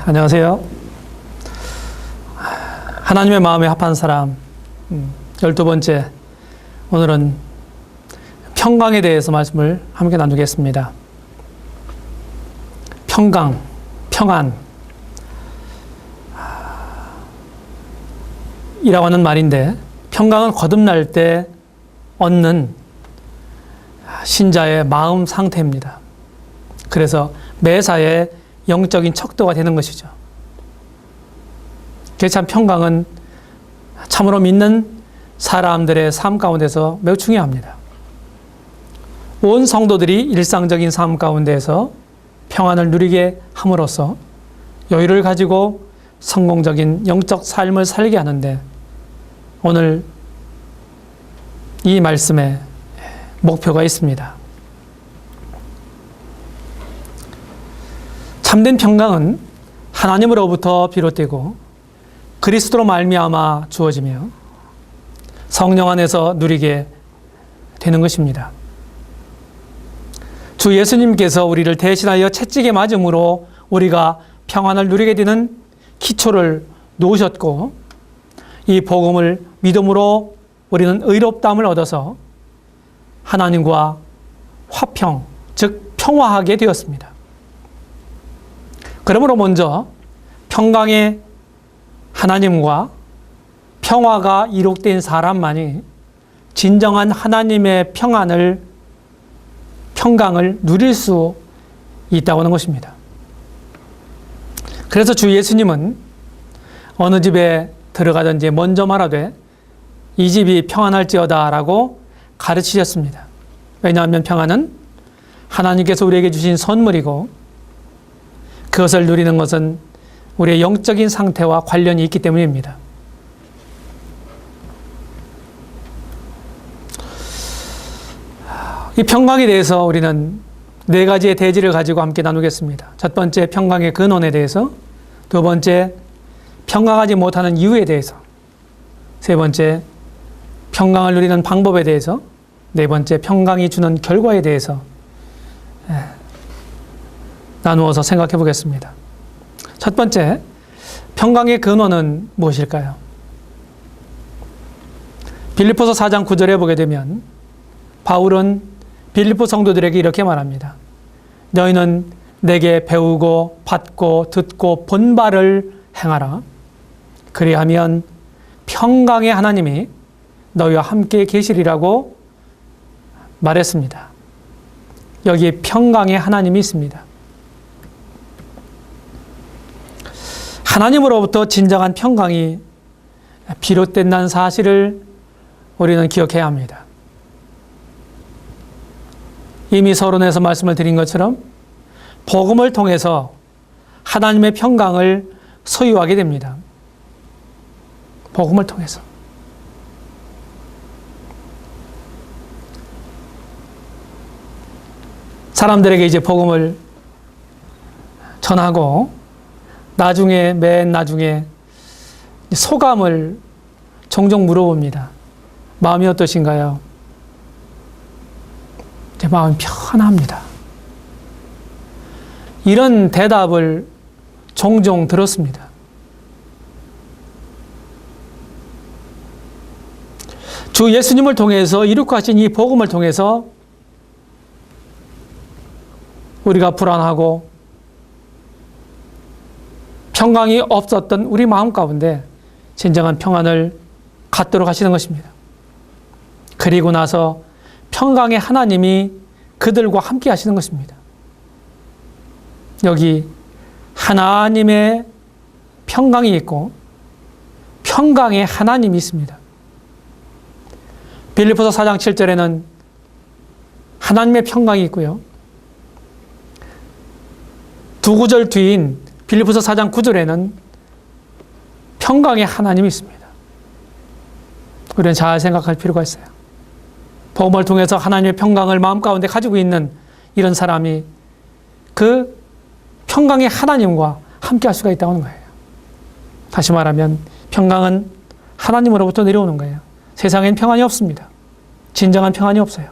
안녕하세요. 하나님의 마음에 합한 사람 12번째, 오늘은 평강에 대해서 말씀을 함께 나누겠습니다. 평강, 평안 이라고 하는 말인데, 평강은 거듭날 때 얻는 신자의 마음 상태입니다. 그래서 매사에 영적인 척도가 되는 것이죠. 참 평강은 참으로 믿는 사람들의 삶 가운데서 매우 중요합니다. 온 성도들이 일상적인 삶 가운데서 평안을 누리게 함으로써 여유를 가지고 성공적인 영적 삶을 살게 하는데, 오늘 이 말씀에 목표가 있습니다. 참된 평강은 하나님으로부터 비롯되고 그리스도로 말미암아 주어지며 성령 안에서 누리게 되는 것입니다. 주 예수님께서 우리를 대신하여 채찍에 맞음으로 우리가 평안을 누리게 되는 기초를 놓으셨고, 이 복음을 믿음으로 우리는 의롭다함을 얻어서 하나님과 화평, 즉 평화하게 되었습니다. 그러므로 먼저 평강의 하나님과 평화가 이룩된 사람만이 진정한 하나님의 평강을 누릴 수 있다고 하는 것입니다. 그래서 주 예수님은 어느 집에 들어가든지 먼저 말하되 이 집이 평안할지어다 라고 가르치셨습니다. 왜냐하면 평안은 하나님께서 우리에게 주신 선물이고, 그것을 누리는 것은 우리의 영적인 상태와 관련이 있기 때문입니다. 이 평강에 대해서 우리는 네 가지의 대지를 가지고 함께 나누겠습니다. 첫 번째, 평강의 근원에 대해서; 두 번째, 평강하지 못하는 이유에 대해서; 세 번째, 평강을 누리는 방법에 대해서; 네 번째, 평강이 주는 결과에 대해서 나누어서 생각해 보겠습니다. 첫 번째, 평강의 근원은 무엇일까요? 빌립보서 4장 9절에 보게 되면 바울은 빌립보 성도들에게 이렇게 말합니다. 너희는 내게 배우고 받고 듣고 본 바를 행하라. 그리하면 평강의 하나님이 너희와 함께 계시리라고 말했습니다. 여기에 평강의 하나님이 있습니다. 하나님으로부터 진정한 평강이 비롯된다는 사실을 우리는 기억해야 합니다. 이미 서론에서 말씀을 드린 것처럼 복음을 통해서 하나님의 평강을 소유하게 됩니다. 복음을 통해서. 사람들에게 이제 복음을 전하고 맨 나중에 소감을 종종 물어봅니다. 마음이 어떠신가요? 제 마음이 편합니다. 이런 대답을 종종 들었습니다. 주 예수님을 통해서 이룩하신 이 복음을 통해서 우리가 불안하고 평강이 없었던 우리 마음 가운데 진정한 평안을 갖도록 하시는 것입니다. 그리고 나서 평강의 하나님이 그들과 함께 하시는 것입니다. 여기 하나님의 평강이 있고 평강의 하나님이 있습니다. 빌립보서 4장 7절에는 하나님의 평강이 있고요. 두 구절 뒤인 빌립보서 4장 9절에는 평강의 하나님이 있습니다. 우리는 잘 생각할 필요가 있어요. 복음을 통해서 하나님의 평강을 마음 가운데 가지고 있는 이런 사람이 그 평강의 하나님과 함께 할 수가 있다는 거예요. 다시 말하면 평강은 하나님으로부터 내려오는 거예요. 세상엔 평안이 없습니다. 진정한 평안이 없어요.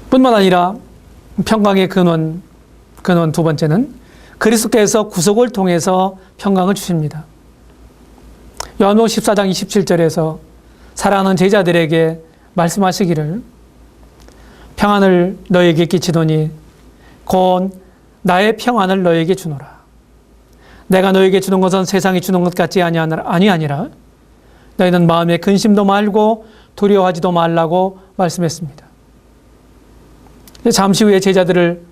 뿐만 아니라 평강의 근원, 근원 두 번째는 그리스도께서 구속을 통해서 평강을 주십니다. 요한복음 14장 27절에서 사랑하는 제자들에게 말씀하시기를 평안을 너에게 끼치더니 곧 나의 평안을 너에게 주노라. 내가 너에게 주는 것은 세상이 주는 것 같지 아니하니라. 너희는 마음에 근심도 말고 두려워하지도 말라고 말씀했습니다. 잠시 후에 제자들을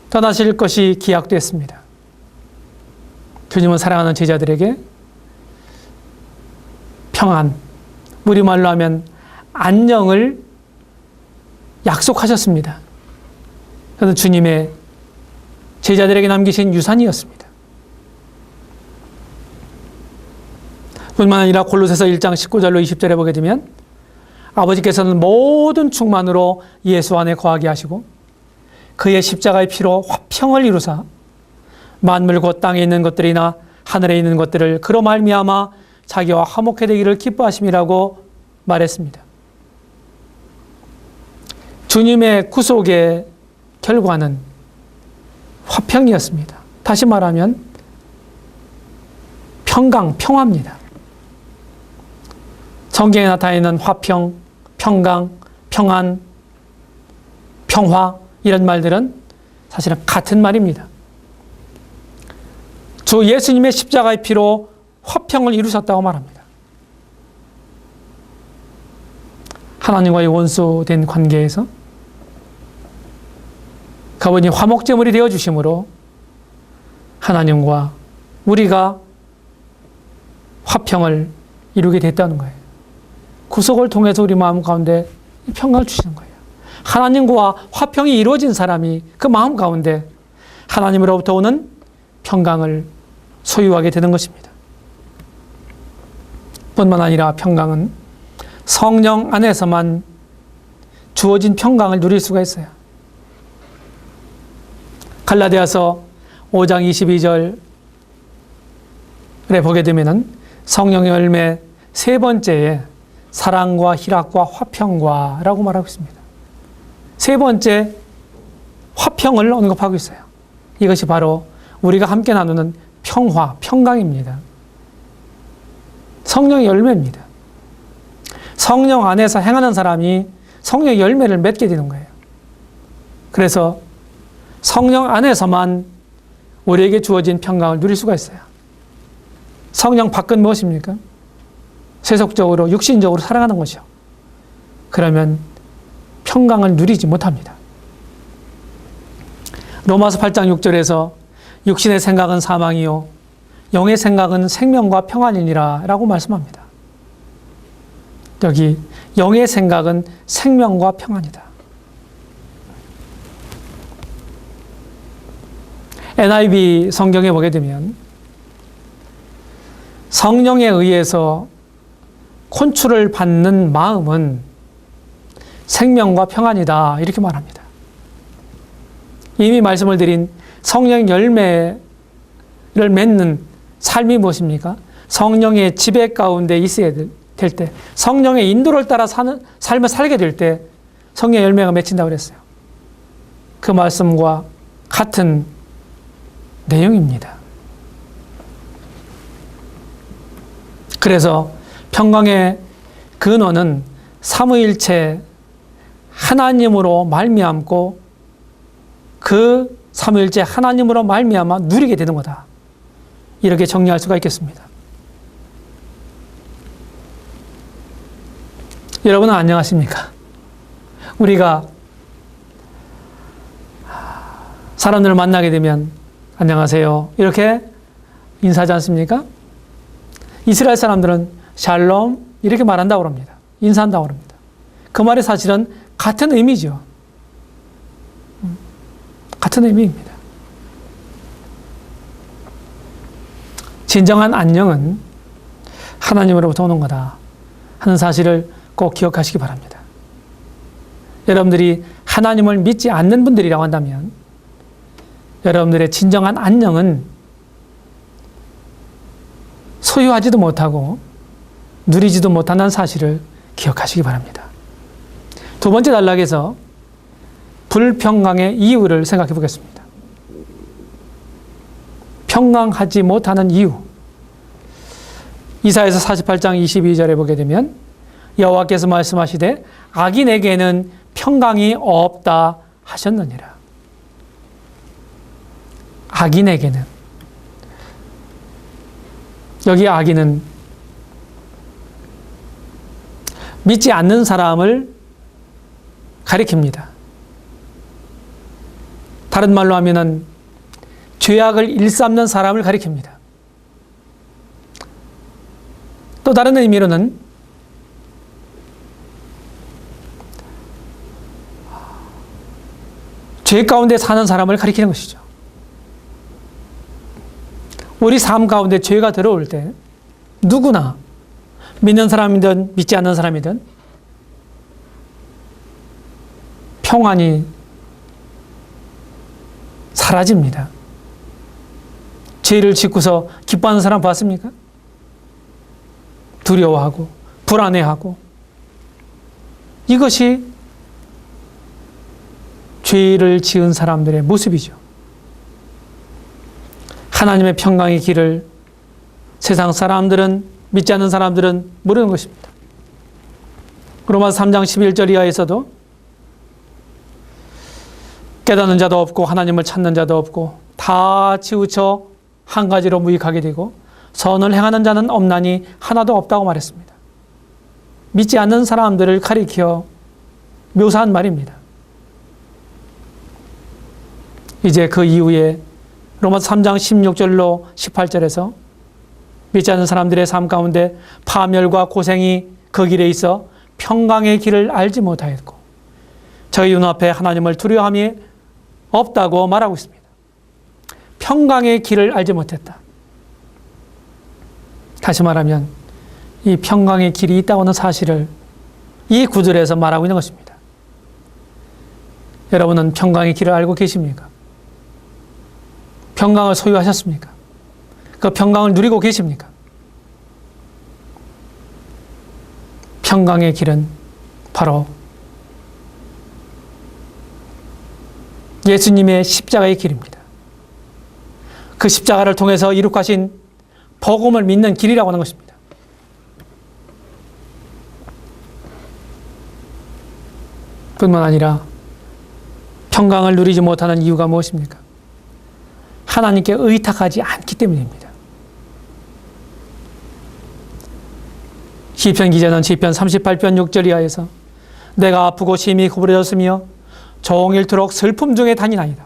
떠나실 것이 기약됐습니다. 주님은 사랑하는 제자들에게 평안, 우리말로 하면 안녕을 약속하셨습니다. 그것은 주님의 제자들에게 남기신 유산이었습니다. 뿐만 아니라 골로새서 1장 19절로 20절에 보게 되면 아버지께서는 모든 충만으로 예수 안에 거하게 하시고 그의 십자가의 피로 화평을 이루사 만물 곧 땅에 있는 것들이나 하늘에 있는 것들을 그로 말미암아 자기와 화목해 되기를 기뻐하심이라고 말했습니다. 주님의 구속의 결과는 화평이었습니다. 다시 말하면 평강, 평화입니다. 성경에 나타나 있는 화평, 평강, 평안, 평화 이런 말들은 사실은 같은 말입니다. 주 예수님의 십자가의 피로 화평을 이루셨다고 말합니다. 하나님과의 원수된 관계에서 그분이 화목제물이 되어주심으로 하나님과 우리가 화평을 이루게 됐다는 거예요. 구속을 통해서 우리 마음 가운데 평강을 주시는 거예요. 하나님과 화평이 이루어진 사람이 그 마음 가운데 하나님으로부터 오는 평강을 소유하게 되는 것입니다. 뿐만 아니라 평강은 성령 안에서만 주어진 평강을 누릴 수가 있어요. 갈라디아서 5장 22절에 보게 되면 성령의 열매 세 번째에 사랑과 희락과 화평과 라고 말하고 있습니다. 세 번째 화평을 언급하고 있어요. 이것이 바로 우리가 함께 나누는 평화, 평강입니다. 성령의 열매입니다. 성령 안에서 행하는 사람이 성령의 열매를 맺게 되는 거예요. 그래서 성령 안에서만 우리에게 주어진 평강을 누릴 수가 있어요. 성령 밖은 무엇입니까? 세속적으로, 육신적으로 살아가는 것이요. 그러면 평강을 누리지 못합니다. 로마서 8장 6절에서 육신의 생각은 사망이요 영의 생각은 생명과 평안이니라 라고 말씀합니다. 여기 영의 생각은 생명과 평안이다. NIV 성경에 보게 되면 성령에 의해서 콘출을 받는 마음은 생명과 평안이다 이렇게 말합니다. 이미 말씀을 드린 성령 열매를 맺는 삶이 무엇입니까? 성령의 지배 가운데 있어야 될 때, 성령의 인도를 따라 사는 삶을 살게 될 때 성령의 열매가 맺힌다고 그랬어요. 그 말씀과 같은 내용입니다. 그래서 평강의 근원은 삼위일체 하나님으로 말미암고 그 삼위일체 하나님으로 말미암아 누리게 되는 거다. 이렇게 정리할 수가 있겠습니다. 여러분은 안녕하십니까? 우리가 사람들을 만나게 되면 안녕하세요 이렇게 인사하지 않습니까? 이스라엘 사람들은 샬롬 이렇게 말한다고 합니다. 인사한다고 합니다. 그 말이 사실은 같은 의미죠. 같은 의미입니다. 진정한 안녕은 하나님으로부터 오는 거다 하는 사실을 꼭 기억하시기 바랍니다. 여러분들이 하나님을 믿지 않는 분들이라고 한다면 여러분들의 진정한 안녕은 소유하지도 못하고 누리지도 못한다는 사실을 기억하시기 바랍니다. 두 번째 단락에서 불평강의 이유를 생각해 보겠습니다. 평강하지 못하는 이유. 이사야서 48장 22절에 보게 되면 여호와께서 말씀하시되 악인에게는 평강이 없다 하셨느니라. 악인에게는, 여기 악인은 믿지 않는 사람을 가리킵니다. 다른 말로 하면은 죄악을 일삼는 사람을 가리킵니다. 또 다른 의미로는 죄 가운데 사는 사람을 가리키는 것이죠. 우리 삶 가운데 죄가 들어올 때 누구나 믿는 사람이든 믿지 않는 사람이든 평안이 사라집니다. 죄를 짓고서 기뻐하는 사람 봤습니까? 두려워하고 불안해하고, 이것이 죄를 지은 사람들의 모습이죠. 하나님의 평강의 길을 세상 사람들은, 믿지 않는 사람들은 모르는 것입니다. 로마서 3장 11절 이하에서도 깨닫는 자도 없고 하나님을 찾는 자도 없고 다 치우쳐 한 가지로 무익하게 되고 선을 행하는 자는 없나니 하나도 없다고 말했습니다. 믿지 않는 사람들을 가리켜 묘사한 말입니다. 이제 그 이후에 로마서 3장 16절로 18절에서 믿지 않는 사람들의 삶 가운데 파멸과 고생이 그 길에 있어 평강의 길을 알지 못하였고 저희 눈앞에 하나님을 두려워함이 없다고 말하고 있습니다. 평강의 길을 알지 못했다. 다시 말하면 이 평강의 길이 있다고 하는 사실을 이 구절에서 말하고 있는 것입니다. 여러분은 평강의 길을 알고 계십니까? 평강을 소유하셨습니까? 그 평강을 누리고 계십니까? 평강의 길은 바로 예수님의 십자가의 길입니다. 그 십자가를 통해서 이룩하신 복음을 믿는 길이라고 하는 것입니다. 뿐만 아니라 평강을 누리지 못하는 이유가 무엇입니까? 하나님께 의탁하지 않기 때문입니다. 시편 기자는 시편 38편 6절 이하에서 내가 아프고 심히 구부러졌으며 종일토록 슬픔 중에 다니나이다.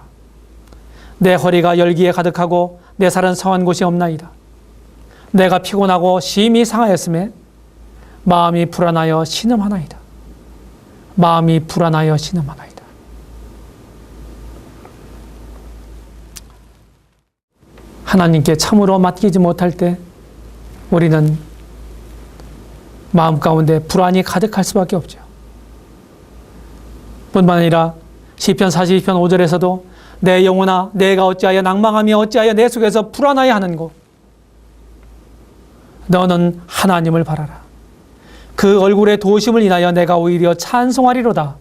내 허리가 열기에 가득하고 내 살은 성한 곳이 없나이다. 내가 피곤하고 심히 상하였음에 마음이 불안하여 신음하나이다. 마음이 불안하여 신음하나이다. 하나님께 참으로 맡기지 못할 때 우리는 마음 가운데 불안이 가득할 수밖에 없죠. 뿐만 아니라 시편 42편 5절에서도 내 영혼아 내가 어찌하여 낭망하며 어찌하여 내 속에서 불안하여 하는고 너는 하나님을 바라라. 그 얼굴의 도우심을 인하여 내가 오히려 찬송하리로다.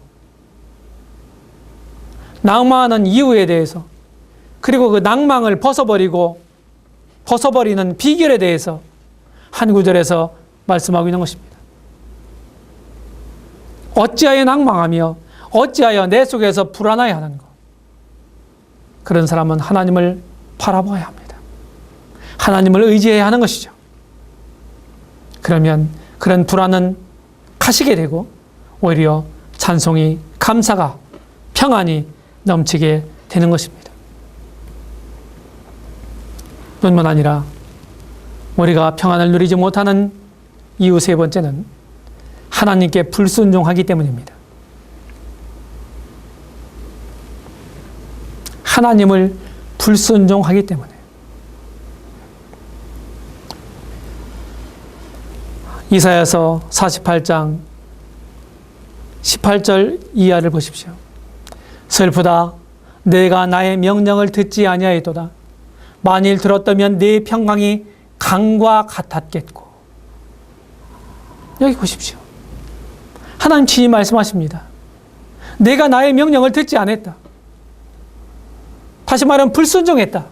낭망하는 이유에 대해서, 그리고 그 낭망을 벗어버리는 비결에 대해서 한 구절에서 말씀하고 있는 것입니다. 어찌하여 낭망하며 어찌하여 내 속에서 불안하여 하는 것. 그런 사람은 하나님을 바라봐야 합니다. 하나님을 의지해야 하는 것이죠. 그러면 그런 불안은 가시게 되고 오히려 찬송이, 감사가, 평안이 넘치게 되는 것입니다. 뿐만 아니라 우리가 평안을 누리지 못하는 이유 세 번째는 하나님께 불순종하기 때문입니다. 하나님을 불순종하기 때문에. 이사야서 48장 18절 이하를 보십시오. 슬프다. 내가 나의 명령을 듣지 아니하였도다. 만일 들었다면 네 평강이 강과 같았겠고. 여기 보십시오. 하나님 친히 말씀하십니다. 내가 나의 명령을 듣지 않았다. 다시 말하면 불순종했다.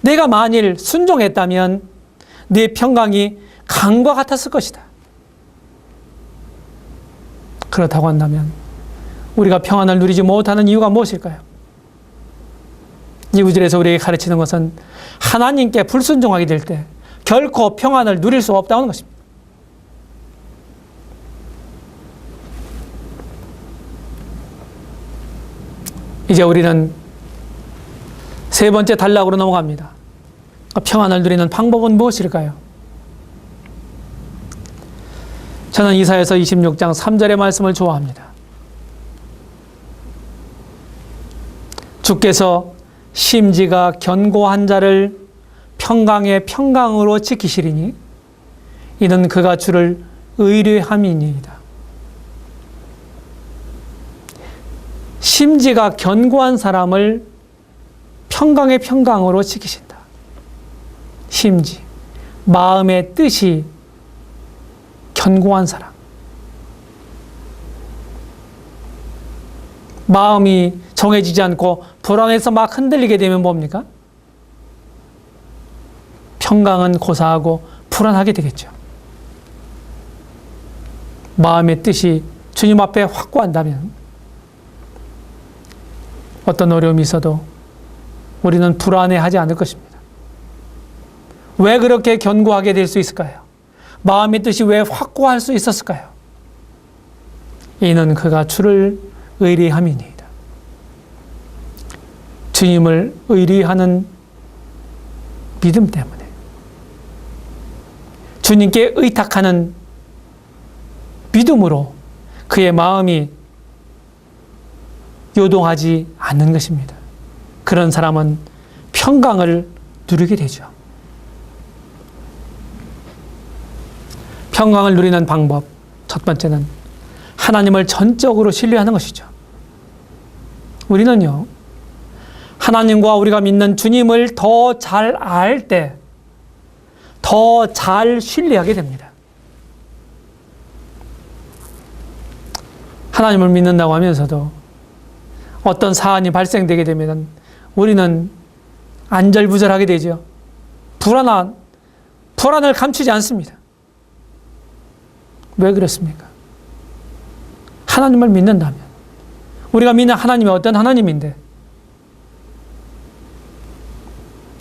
내가 만일 순종했다면 네 평강이 강과 같았을 것이다. 그렇다고 한다면 우리가 평안을 누리지 못하는 이유가 무엇일까요? 이 구절에서 우리에게 가르치는 것은 하나님께 불순종하게 될 때 결코 평안을 누릴 수 없다는 것입니다. 이제 우리는 세 번째 단락으로 넘어갑니다. 평안을 누리는 방법은 무엇일까요? 저는 이사야서 26장 3절의 말씀을 좋아합니다. 주께서 심지가 견고한 자를 평강의 평강으로 지키시리니 이는 그가 주를 의뢰함이니이다. 심지가 견고한 사람을 평강의 평강으로 지키신다. 심지, 마음의 뜻이 견고한 사람. 마음이 정해지지 않고 불안해서 막 흔들리게 되면 뭡니까? 평강은 고사하고 불안하게 되겠죠. 마음의 뜻이 주님 앞에 확고한다면 어떤 어려움이 있어도 우리는 불안해하지 않을 것입니다. 왜 그렇게 견고하게 될 수 있을까요? 마음의 뜻이 왜 확고할 수 있었을까요? 이는 그가 주를 의리함이니이다. 주님을 의리하는 믿음 때문에, 주님께 의탁하는 믿음으로 그의 마음이 요동하지 않는 것입니다. 그런 사람은 평강을 누리게 되죠. 평강을 누리는 방법, 첫 번째는 하나님을 전적으로 신뢰하는 것이죠. 우리는요, 하나님과 우리가 믿는 주님을 더 잘 알 때 더 잘 신뢰하게 됩니다. 하나님을 믿는다고 하면서도 어떤 사안이 발생되게 되면 우리는 안절부절하게 되죠. 불안을 감추지 않습니다. 왜 그렇습니까? 하나님을 믿는다면, 우리가 믿는 하나님이 어떤 하나님인데,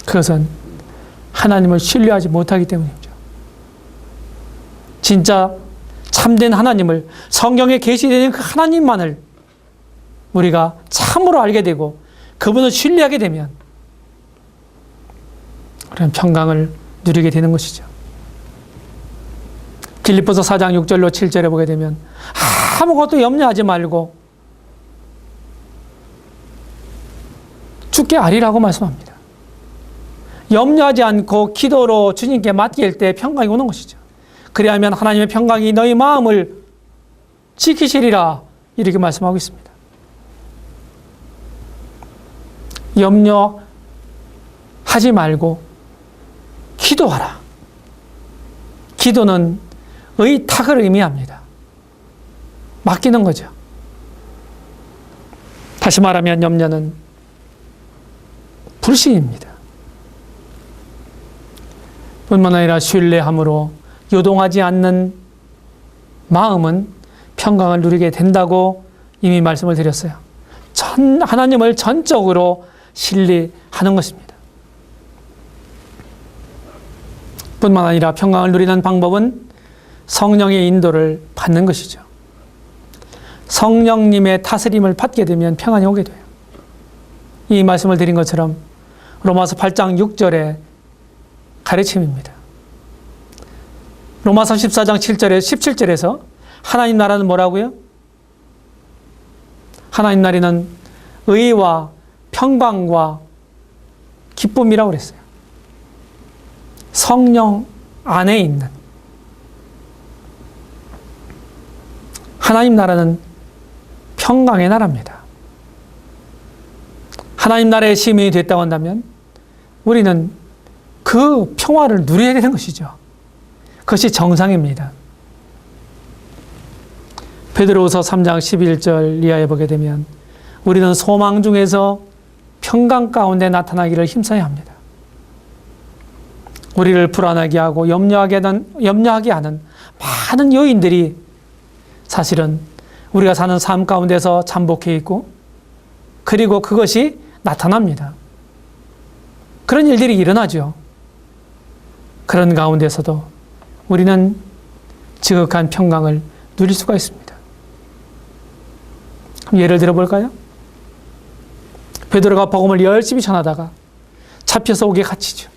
그것은 하나님을 신뢰하지 못하기 때문이죠. 진짜 참된 하나님을, 성경에 계시되는 그 하나님만을 우리가 참으로 알게 되고 그분을 신뢰하게 되면 우리는 평강을 누리게 되는 것이죠. 빌립보서 4장 6절로 7절에 보게 되면 아무것도 염려하지 말고 주께 아리라고 말씀합니다. 염려하지 않고 기도로 주님께 맡길 때 평강이 오는 것이죠. 그리하면 하나님의 평강이 너희 마음을 지키시리라, 이렇게 말씀하고 있습니다. 염려하지 말고 기도하라. 기도는 의탁을 의미합니다. 맡기는 거죠. 다시 말하면 염려는 불신입니다. 뿐만 아니라 신뢰함으로 요동하지 않는 마음은 평강을 누리게 된다고 이미 말씀을 드렸어요. 하나님을 전적으로 신뢰하는 것입니다. 뿐만 아니라 평강을 누리는 방법은 성령의 인도를 받는 것이죠. 성령님의 다스림을 받게 되면 평안이 오게 돼요. 이 말씀을 드린 것처럼 로마서 8장 6절의 가르침입니다. 로마서 14장 17절에서 하나님 나라는 뭐라고요? 하나님 나라는 의와 평강과 기쁨이라고 그랬어요. 성령 안에 있는 하나님 나라는 평강의 나라입니다. 하나님 나라의 시민이 됐다고 한다면 우리는 그 평화를 누려야 되는 것이죠. 그것이 정상입니다. 베드로후서 3장 11절 이하에 보게 되면 우리는 소망 중에서 평강 가운데 나타나기를 힘써야 합니다. 우리를 불안하게 하고 염려하게 하는 많은 요인들이 사실은 우리가 사는 삶 가운데서 잠복해 있고, 그리고 그것이 나타납니다. 그런 일들이 일어나죠. 그런 가운데서도 우리는 지극한 평강을 누릴 수가 있습니다. 예를 들어 볼까요? 베드로가 복음을 열심히 전하다가 잡혀서 옥에 갇히죠.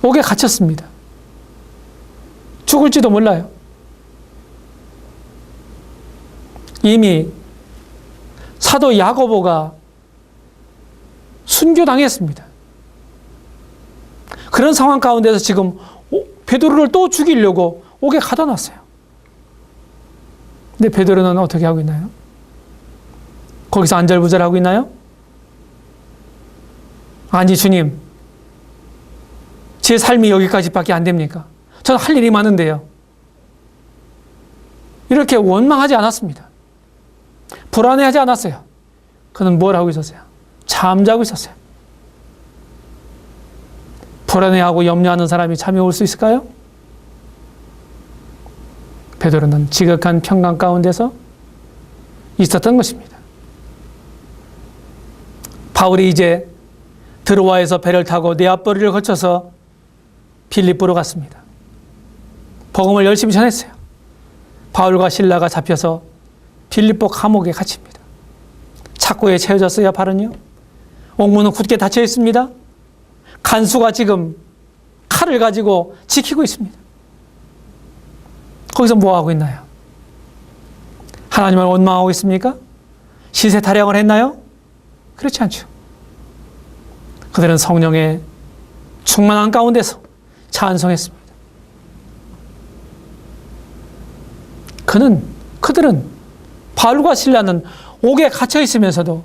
옥에 갇혔습니다. 죽을지도 몰라요. 이미 사도 야고보가 순교당했습니다. 그런 상황 가운데서 지금 베드로를 또 죽이려고 옥에 가둬놨어요. 근데 베드로는 어떻게 하고 있나요? 거기서 안절부절하고 있나요? 아니 주님, 제 삶이 여기까지밖에 안 됩니까? 저는 할 일이 많은데요. 이렇게 원망하지 않았습니다. 불안해하지 않았어요. 그는 뭘 하고 있었어요? 잠자고 있었어요. 불안해하고 염려하는 사람이 잠이 올 수 있을까요? 베드로는 지극한 평강 가운데서 있었던 것입니다. 바울이 이제 드로아에서 배를 타고 네아포리를 거쳐서 빌립보로 갔습니다. 복음을 열심히 전했어요. 바울과 실라가 잡혀서 빌립보 감옥에 갇힙니다. 착고에 채워졌어요. 발은요. 옥문은 굳게 닫혀 있습니다. 간수가 지금 칼을 가지고 지키고 있습니다. 거기서 뭐 하고 있나요? 하나님을 원망하고 있습니까? 시세 타령을 했나요? 그렇지 않죠. 그들은 성령의 충만한 가운데서 찬송했습니다. 그들은 바울과 실라는 옥에 갇혀 있으면서도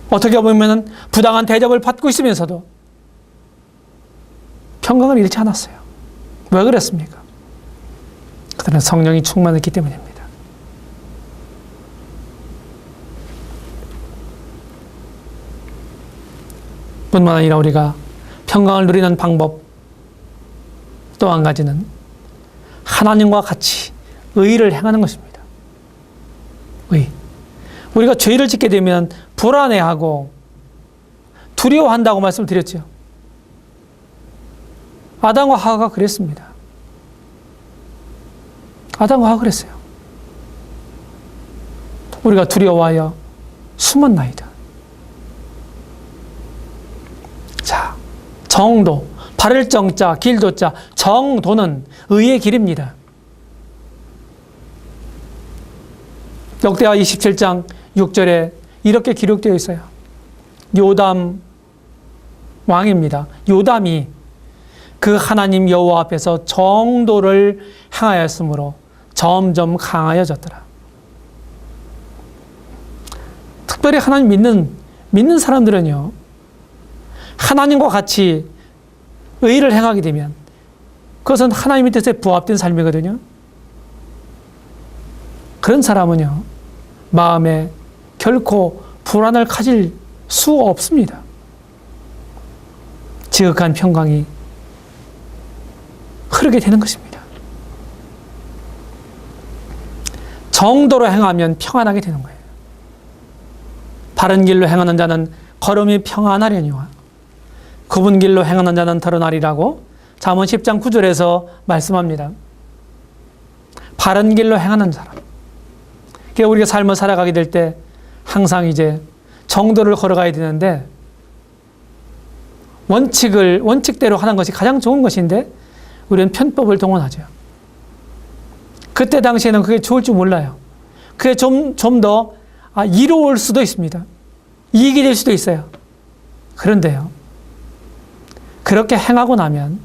어떻게 보면 부당한 대접을 받고 있으면서도 평강을 잃지 않았어요. 왜 그랬습니까? 그들은 성령이 충만했기 때문입니다. 뿐만 아니라 우리가 평강을 누리는 방법 또 한 가지는 하나님과 같이 의를 행하는 것입니다. 의. 우리가 죄를 짓게 되면 불안해하고 두려워한다고 말씀을 드렸죠. 아담과 하와가 그랬습니다. 아담과 하와가 그랬어요. 우리가 두려워하여 숨었나이다. 자, 정도, 바를 정자, 길도자, 정도는 의의 길입니다. 역대하 27장 6절에 이렇게 기록되어 있어요. 요담 왕입니다. 요담이 그 하나님 여호와 앞에서 정도를 행하였으므로 점점 강하여졌더라. 특별히 하나님 믿는 사람들은요, 하나님과 같이 의를 행하게 되면 그것은 하나님의 뜻에 부합된 삶이거든요. 그런 사람은요, 마음에 결코 불안을 가질 수 없습니다. 지극한 평강이 흐르게 되는 것입니다. 정도로 행하면 평안하게 되는 거예요. 바른 길로 행하는 자는 걸음이 평안하려니와 굽은 길로 행하는 자는 드러나리라고 잠언 10장 9절에서 말씀합니다. 바른 길로 행하는 사람. 그러니까 우리가 삶을 살아가게 될 때 항상 이제 정도를 걸어가야 되는데 원칙대로 하는 것이 가장 좋은 것인데 우리는 편법을 동원하죠. 그때 당시에는 그게 좋을 줄 몰라요. 그게 좀 더 이로울 수도 있습니다. 이익이 될 수도 있어요. 그런데요, 그렇게 행하고 나면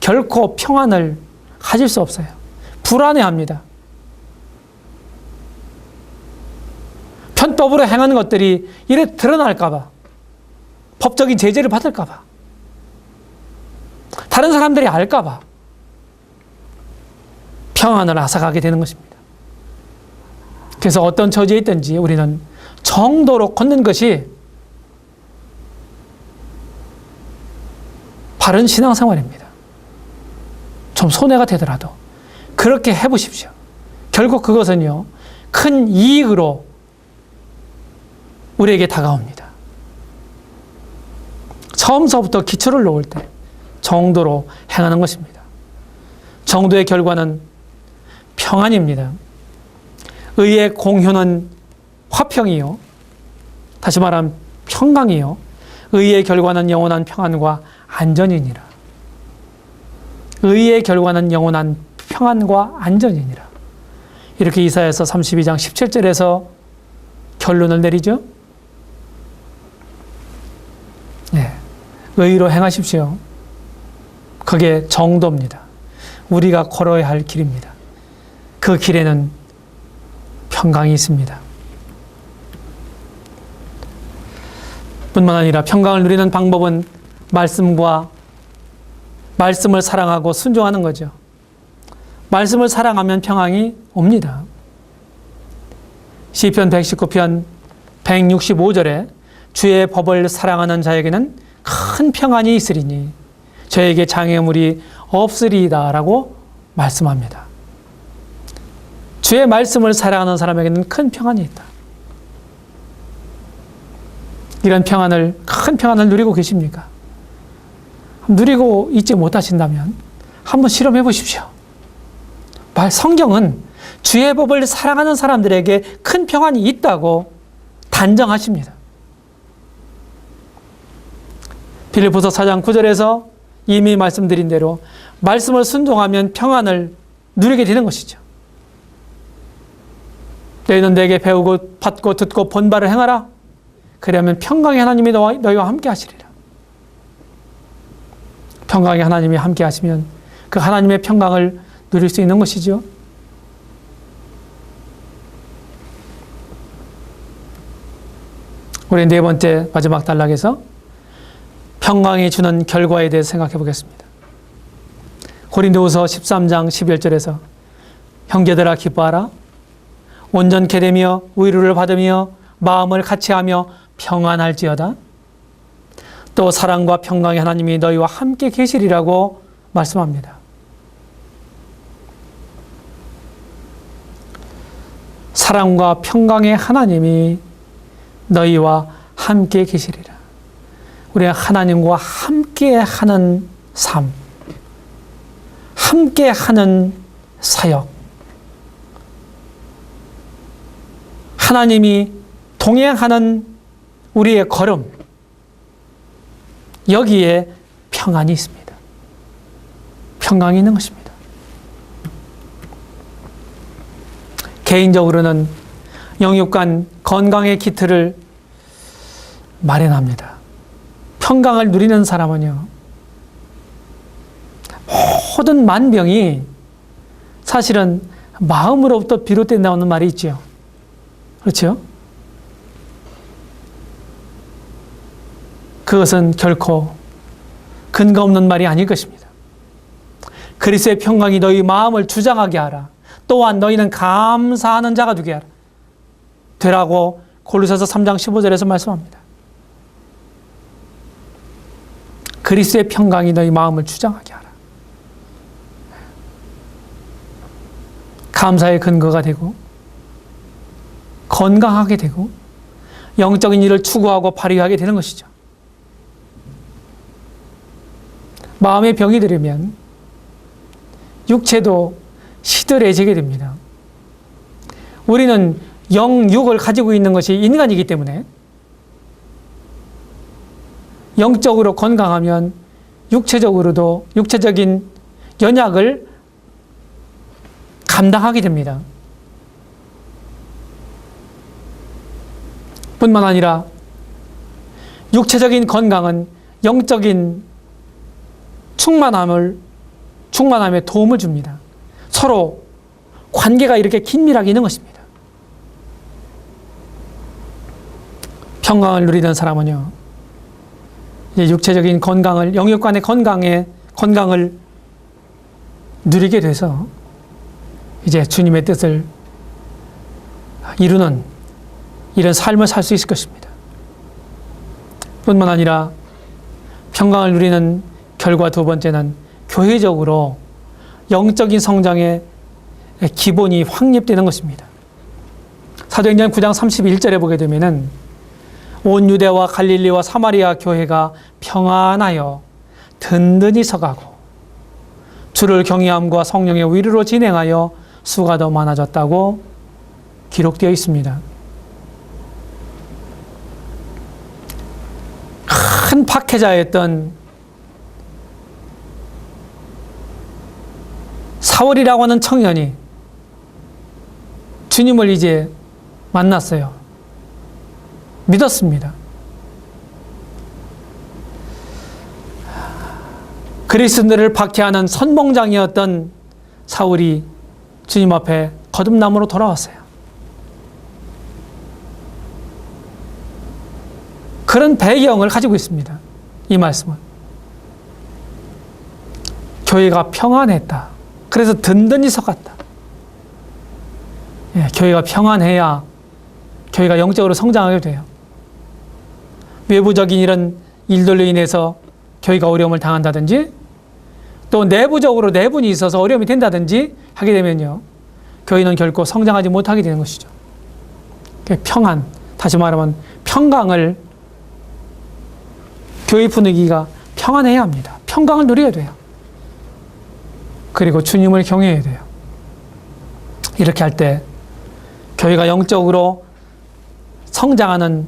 결코 평안을 가질 수 없어요. 불안해합니다. 편법으로 행하는 것들이 이래 드러날까봐, 법적인 제재를 받을까봐, 다른 사람들이 알까봐 평안을 앗아가게 되는 것입니다. 그래서 어떤 처지에 있든지 우리는 정도로 걷는 것이 바른 신앙생활입니다. 좀 손해가 되더라도 그렇게 해보십시오. 결국 그것은요, 큰 이익으로 우리에게 다가옵니다. 처음서부터 기초를 놓을 때 정도로 행하는 것입니다. 정도의 결과는 평안입니다. 의의 공효는 화평이요, 다시 말하면 평강이요, 의의 결과는 영원한 평안과 안전이니라. 의의 결과는 영원한 평안과 안전이니라. 이렇게 이사야서 32장 17절에서 결론을 내리죠. 네, 의로 행하십시오. 그게 정도입니다. 우리가 걸어야 할 길입니다. 그 길에는 평강이 있습니다. 뿐만 아니라 평강을 누리는 방법은 말씀을 사랑하고 순종하는 거죠. 말씀을 사랑하면 평강이 옵니다. 시편 119편 165절에 주의 법을 사랑하는 자에게는 큰 평안이 있으리니 저에게 장애물이 없으리이다 라고 말씀합니다. 주의 말씀을 사랑하는 사람에게는 큰 평안이 있다. 이런 큰 평안을 누리고 계십니까? 누리고 있지 못하신다면 한번 실험해 보십시오. 성경은 주의 법을 사랑하는 사람들에게 큰 평안이 있다고 단정하십니다. 빌립보서 4장 9절에서 이미 말씀드린 대로 말씀을 순종하면 평안을 누리게 되는 것이죠. 너희는 내게 배우고 받고 듣고 본 바를 행하라. 그러면 평강의 하나님이 너희와 함께 하시리라. 평강의 하나님이 함께 하시면 그 하나님의 평강을 누릴 수 있는 것이죠. 우리 네 번째 마지막 단락에서 평강이 주는 결과에 대해서 생각해 보겠습니다. 고린도후서 13장 11절에서 형제들아 기뻐하라. 온전케 되며 위로를 받으며 마음을 같이하며 평안할지어다. 또 사랑과 평강의 하나님이 너희와 함께 계시리라고 말씀합니다. 사랑과 평강의 하나님이 너희와 함께 계시리라. 우리가 하나님과 함께 하는 삶, 함께 하는 사역, 하나님이 동행하는 우리의 걸음, 여기에 평안이 있습니다. 평강이 있는 것입니다. 개인적으로는 영육간 건강의 키트를 마련합니다. 평강을 누리는 사람은요, 모든 만병이 사실은 마음으로부터 비롯된다는 말이 있죠. 그렇죠? 그것은 결코 근거 없는 말이 아닐 것입니다. 그리스도의 평강이 너희 마음을 주장하게 하라. 또한 너희는 감사하는 자가 되게 하라. 되라고 골로새서 3장 15절에서 말씀합니다. 그리스도의 평강이 너희 마음을 주장하게 하라. 감사의 근거가 되고 건강하게 되고 영적인 일을 추구하고 발휘하게 되는 것이죠. 마음의 병이 들으면 육체도 시들해지게 됩니다. 우리는 영육을 가지고 있는 것이 인간이기 때문에 영적으로 건강하면 육체적으로도 육체적인 연약을 감당하게 됩니다. 뿐만 아니라 육체적인 건강은 영적인 충만함에 도움을 줍니다. 서로 관계가 이렇게 긴밀하게 있는 것입니다. 평강을 누리는 사람은요, 육체적인 건강을, 영육간의 건강을 누리게 돼서 이제 주님의 뜻을 이루는 이런 삶을 살 수 있을 것입니다. 뿐만 아니라 평강을 누리는 결과 두 번째는 교회적으로 영적인 성장의 기본이 확립되는 것입니다. 사도행전 9장 31절에 보게 되면은 온 유대와 갈릴리와 사마리아 교회가 평안하여 든든히 서가고 주를 경외함과 성령의 위로로 진행하여 수가 더 많아졌다고 기록되어 있습니다. 큰 박해자였던 사울이라고 하는 청년이 주님을 이제 만났어요. 믿었습니다. 그리스도인들을 박해하는 선봉장이었던 사울이 주님 앞에 거듭남으로 돌아왔어요. 그런 배경을 가지고 있습니다. 이 말씀은. 교회가 평안했다. 그래서 든든히 서갔다. 교회가 평안해야 교회가 영적으로 성장하게 돼요. 외부적인 이런 일들로 인해서 교회가 어려움을 당한다든지 또 내부적으로 내분이 있어서 어려움이 된다든지 하게 되면요. 교회는 결코 성장하지 못하게 되는 것이죠. 평안, 다시 말하면 평강을 교회 분위기가 평안해야 합니다. 평강을 누려야 돼요. 그리고 주님을 경외해야 돼요. 이렇게 할 때 교회가 영적으로 성장하는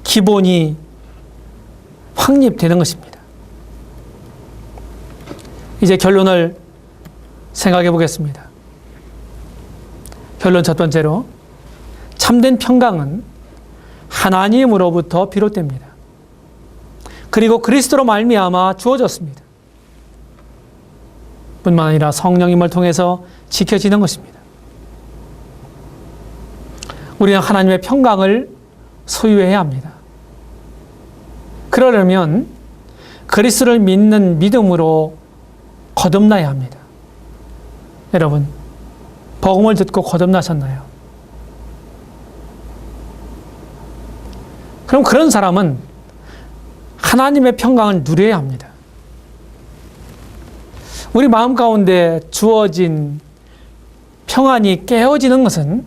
기본이 확립되는 것입니다. 이제 결론을 생각해 보겠습니다. 결론 첫 번째로 참된 평강은 하나님으로부터 비롯됩니다. 그리고 그리스도로 말미암아 주어졌습니다. 뿐만 아니라 성령님을 통해서 지켜지는 것입니다. 우리는 하나님의 평강을 소유해야 합니다. 그러려면 그리스도를 믿는 믿음으로 거듭나야 합니다. 여러분, 복음을 듣고 거듭나셨나요? 그럼 그런 사람은 하나님의 평강을 누려야 합니다. 우리 마음 가운데 주어진 평안이 깨어지는 것은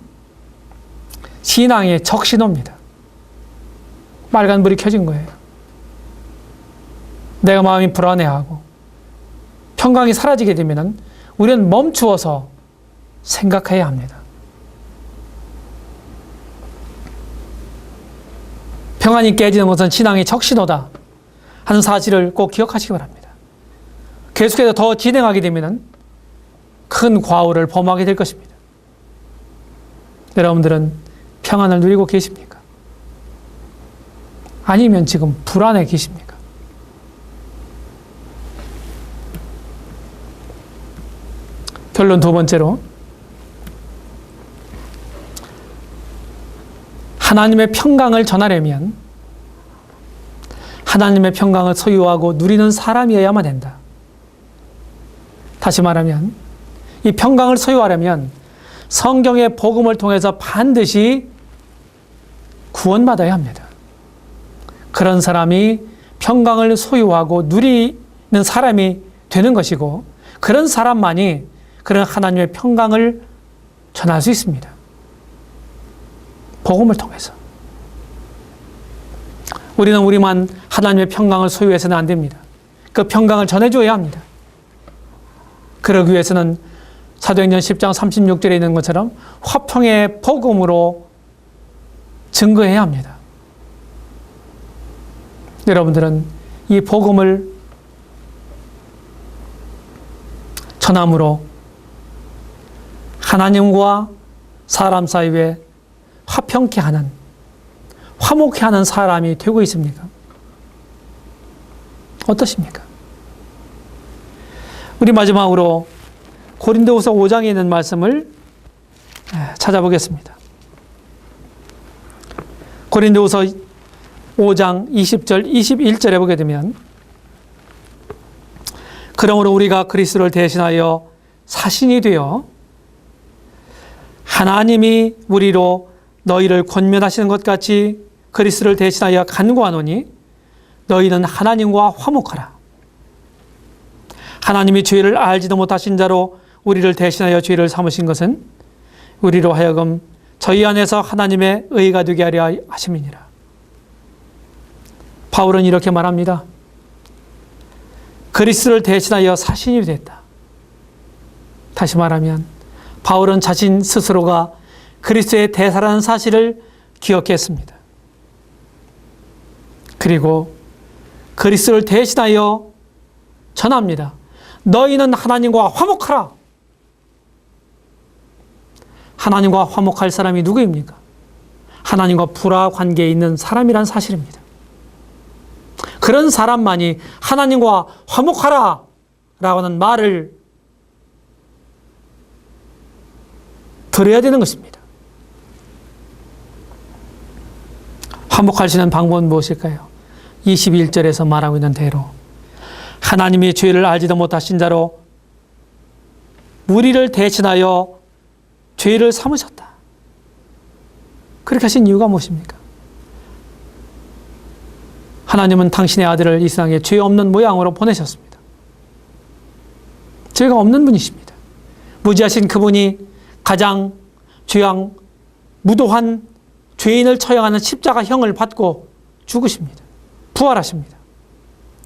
신앙의 적신호입니다. 빨간불이 켜진 거예요. 내가 마음이 불안해하고 평강이 사라지게 되면 우리는 멈추어서 생각해야 합니다. 평안이 깨지는 것은 신앙의 적신호다 하는 사실을 꼭 기억하시기 바랍니다. 계속해서 더 진행하게 되면 큰 과오를 범하게 될 것입니다. 여러분들은 평안을 누리고 계십니까? 아니면 지금 불안해 계십니까? 결론 두 번째로 하나님의 평강을 전하려면 하나님의 평강을 소유하고 누리는 사람이어야만 된다. 다시 말하면 이 평강을 소유하려면 성경의 복음을 통해서 반드시 구원받아야 합니다. 그런 사람이 평강을 소유하고 누리는 사람이 되는 것이고 그런 사람만이 그런 하나님의 평강을 전할 수 있습니다. 복음을 통해서. 우리는 우리만 하나님의 평강을 소유해서는 안 됩니다. 그 평강을 전해줘야 합니다. 그러기 위해서는 사도행전 10장 36절에 있는 것처럼 화평의 복음으로 증거해야 합니다. 여러분들은 이 복음을 전함으로 하나님과 사람 사이에 화평케 하는, 화목케 하는 사람이 되고 있습니까? 어떠십니까? 우리 마지막으로 고린도후서 5장에 있는 말씀을 찾아보겠습니다. 고린도후서 5장 20절, 21절에 보게 되면 그러므로 우리가 그리스도를 대신하여 사신이 되어 하나님이 우리로 너희를 권면하시는 것 같이 그리스도를 대신하여 간구하노니 너희는 하나님과 화목하라. 하나님이 죄를 알지도 못하신 자로 우리를 대신하여 죄를 삼으신 것은 우리로 하여금 저희 안에서 하나님의 의가 되게 하려 하심이니라. 바울은 이렇게 말합니다. 그리스도를 대신하여 사신이 됐다. 다시 말하면 바울은 자신 스스로가 그리스도의 대사라는 사실을 기억했습니다. 그리고 그리스도를 대신하여 전합니다. 너희는 하나님과 화목하라. 하나님과 화목할 사람이 누구입니까? 하나님과 불화 관계에 있는 사람이란 사실입니다. 그런 사람만이 하나님과 화목하라 라고 하는 말을 들어야 되는 것입니다. 화목할 수 있는 방법은 무엇일까요? 21절에서 말하고 있는 대로 하나님이 죄를 알지도 못하신 자로 우리를 대신하여 죄를 삼으셨다. 그렇게 하신 이유가 무엇입니까? 하나님은 당신의 아들을 이 세상에 죄 없는 모양으로 보내셨습니다. 죄가 없는 분이십니다. 무지하신 그분이 가장 죄악 무도한 죄인을 처형하는 십자가형을 받고 죽으십니다. 부활하십니다.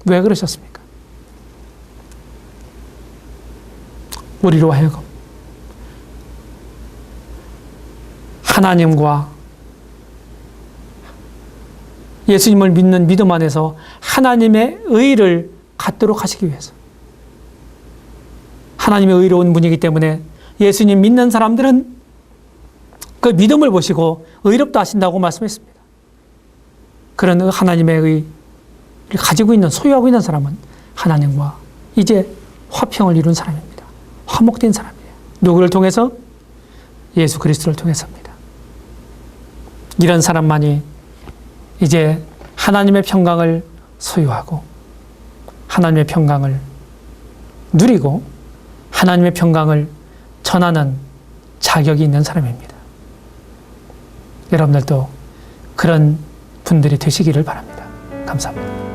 왜 그러셨습니까? 우리로 하여금 하나님과 예수님을 믿는 믿음 안에서 하나님의 의를 갖도록 하시기 위해서, 하나님의 의로운 분이기 때문에 예수님 믿는 사람들은 그 믿음을 보시고 의롭다 하신다고 말씀했습니다. 그런 하나님의 의를 가지고 있는, 소유하고 있는 사람은 하나님과 이제 화평을 이룬 사람입니다. 화목된 사람이에요. 누구를 통해서? 예수 그리스도를 통해서입니다. 이런 사람만이 이제 하나님의 평강을 소유하고 하나님의 평강을 누리고 하나님의 평강을 전하는 자격이 있는 사람입니다. 여러분들도 그런 분들이 되시기를 바랍니다. 감사합니다.